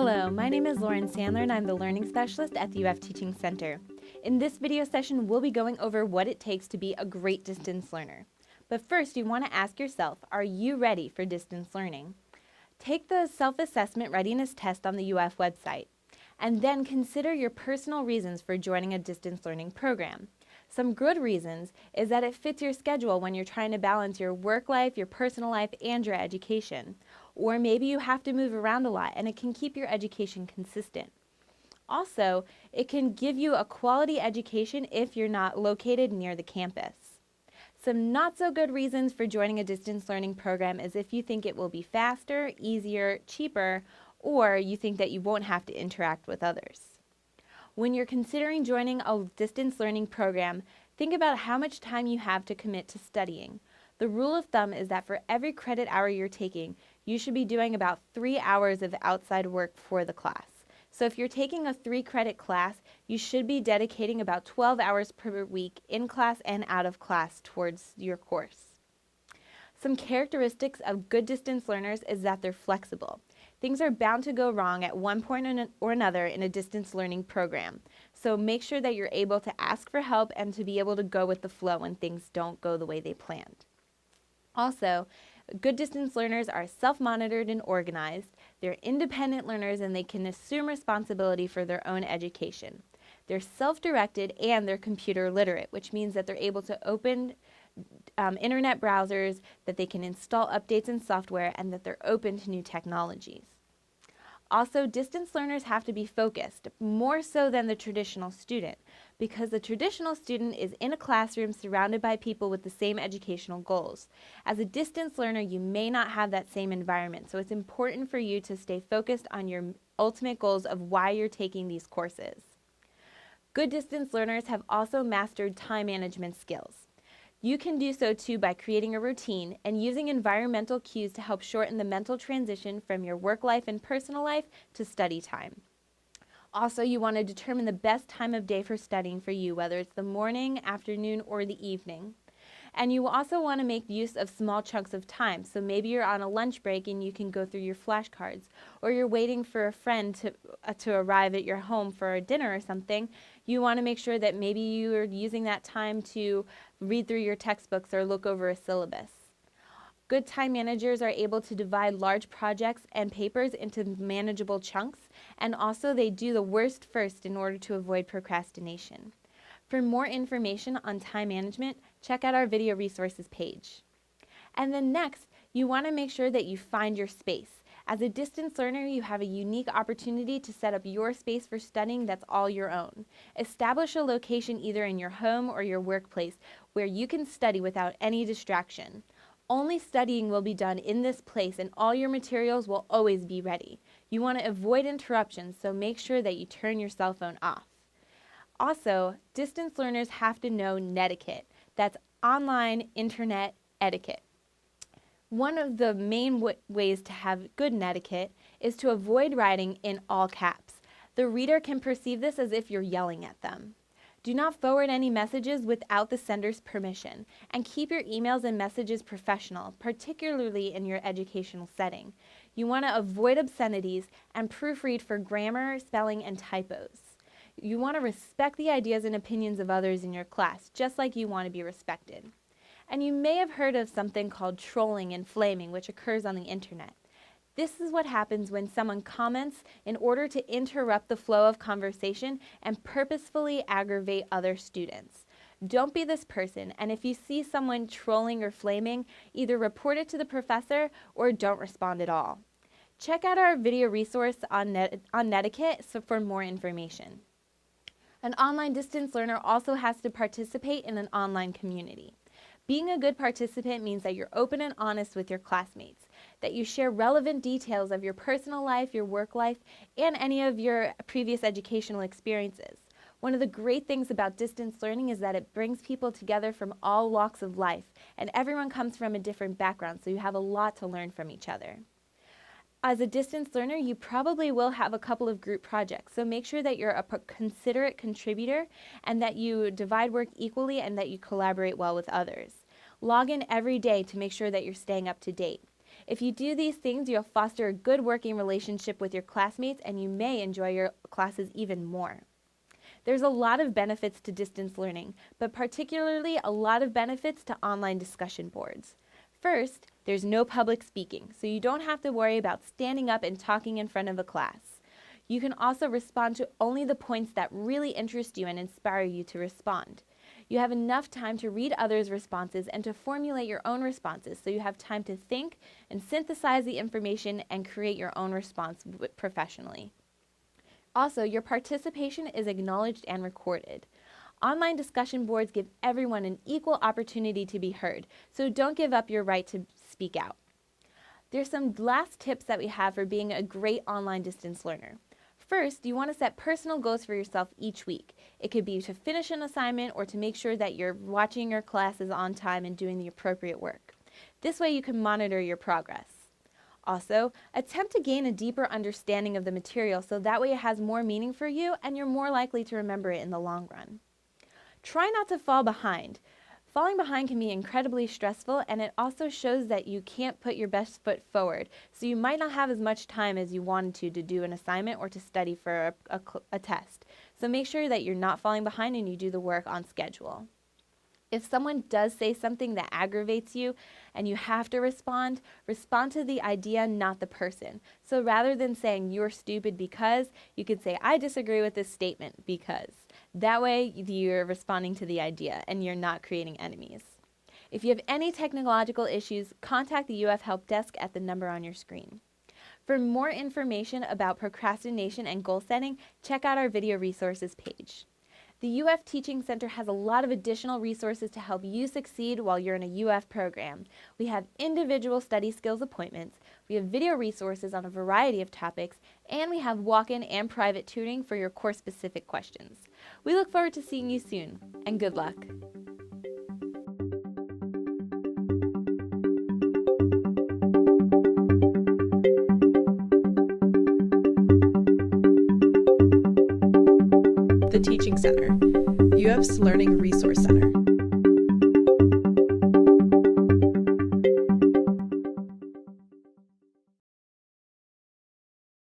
Hello, my name is Lauren Sandler and I'm the Learning Specialist at the UF Teaching Center. In this video session, we'll be going over what it takes to be a great distance learner. But first, you want to ask yourself, are you ready for distance learning? Take the self-assessment readiness test on the UF website, and then consider your personal reasons for joining a distance learning program. Some good reasons is that it fits your schedule when you're trying to balance your work life, your personal life, and your education. Or maybe you have to move around a lot and it can keep your education consistent. Also, it can give you a quality education if you're not located near the campus. Some not so good reasons for joining a distance learning program is if you think it will be faster, easier, cheaper, or you think that you won't have to interact with others. When you're considering joining a distance learning program, think about how much time you have to commit to studying. The rule of thumb is that for every credit hour you're taking, you should be doing about 3 hours of outside work for the class. So if you're taking a 3-credit class, you should be dedicating about 12 hours per week in class and out of class towards your course. Some characteristics of good distance learners is that they're flexible. Things are bound to go wrong at one point or another in a distance learning program. So make sure that you're able to ask for help and to be able to go with the flow when things don't go the way they planned. Also, good distance learners are self-monitored and organized. They're independent learners and they can assume responsibility for their own education. They're self-directed and they're computer literate, which means that they're able to open internet browsers, that they can install updates in software, and that they're open to new technologies. Also, distance learners have to be focused, more so than the traditional student, because the traditional student is in a classroom surrounded by people with the same educational goals. As a distance learner, you may not have that same environment, so it's important for you to stay focused on your ultimate goals of why you're taking these courses. Good distance learners have also mastered time management skills. You can do so too by creating a routine and using environmental cues to help shorten the mental transition from your work life and personal life to study time. Also, you want to determine the best time of day for studying for you, whether it's the morning, afternoon, or the evening. And you also want to make use of small chunks of time. So maybe you're on a lunch break and you can go through your flashcards, or you're waiting for a friend to arrive at your home for a dinner or something. You want to make sure that maybe you're using that time to read through your textbooks or look over a syllabus. Good time managers are able to divide large projects and papers into manageable chunks, and also they do the worst first in order to avoid procrastination. For more information on time management, check out our video resources page. And then next, you want to make sure that you find your space. As a distance learner, you have a unique opportunity to set up your space for studying that's all your own. Establish a location either in your home or your workplace where you can study without any distraction. Only studying will be done in this place and all your materials will always be ready. You want to avoid interruptions, so make sure that you turn your cell phone off. Also, distance learners have to know Netiquette. That's online internet etiquette. One of the main ways to have good netiquette is to avoid writing in all caps. The reader can perceive this as if you're yelling at them. Do not forward any messages without the sender's permission, and keep your emails and messages professional, particularly in your educational setting. You want to avoid obscenities and proofread for grammar, spelling, and typos. You want to respect the ideas and opinions of others in your class, just like you want to be respected. And you may have heard of something called trolling and flaming, which occurs on the internet. This is what happens when someone comments in order to interrupt the flow of conversation and purposefully aggravate other students. Don't be this person, and if you see someone trolling or flaming, either report it to the professor or don't respond at all. Check out our video resource on Netiquette for more information. An online distance learner also has to participate in an online community. Being a good participant means that you're open and honest with your classmates, that you share relevant details of your personal life, your work life, and any of your previous educational experiences. One of the great things about distance learning is that it brings people together from all walks of life, and everyone comes from a different background, so you have a lot to learn from each other. As a distance learner, you probably will have a couple of group projects, so make sure that you're a considerate contributor and that you divide work equally and that you collaborate well with others. Log in every day to make sure that you're staying up to date. If you do these things, you'll foster a good working relationship with your classmates and you may enjoy your classes even more. There's a lot of benefits to distance learning, but particularly a lot of benefits to online discussion boards. First, there's no public speaking, so you don't have to worry about standing up and talking in front of a class. You can also respond to only the points that really interest you and inspire you to respond. You have enough time to read others' responses and to formulate your own responses, so you have time to think and synthesize the information and create your own response professionally. Also, your participation is acknowledged and recorded. Online discussion boards give everyone an equal opportunity to be heard, so don't give up your right to speak out. There's some last tips that we have for being a great online distance learner. First, you want to set personal goals for yourself each week. It could be to finish an assignment or to make sure that you're watching your classes on time and doing the appropriate work. This way you can monitor your progress. Also, attempt to gain a deeper understanding of the material so that way it has more meaning for you and you're more likely to remember it in the long run. Try not to fall behind. Falling behind can be incredibly stressful, and it also shows that you can't put your best foot forward, so you might not have as much time as you wanted to do an assignment or to study for a test. So make sure that you're not falling behind and you do the work on schedule. If someone does say something that aggravates you and you have to respond to the idea, not the person. So rather than saying you're stupid because, you could say I disagree with this statement because. That way you're responding to the idea and you're not creating enemies. If you have any technological issues, contact the UF Help Desk at the number on your screen. For more information about procrastination and goal setting, check out our video resources page. The UF Teaching Center has a lot of additional resources to help you succeed while you're in a UF program. We have individual study skills appointments, we have video resources on a variety of topics, and we have walk-in and private tutoring for your course-specific questions. We look forward to seeing you soon, and good luck. The Teaching Center, UF's Learning Resource Center.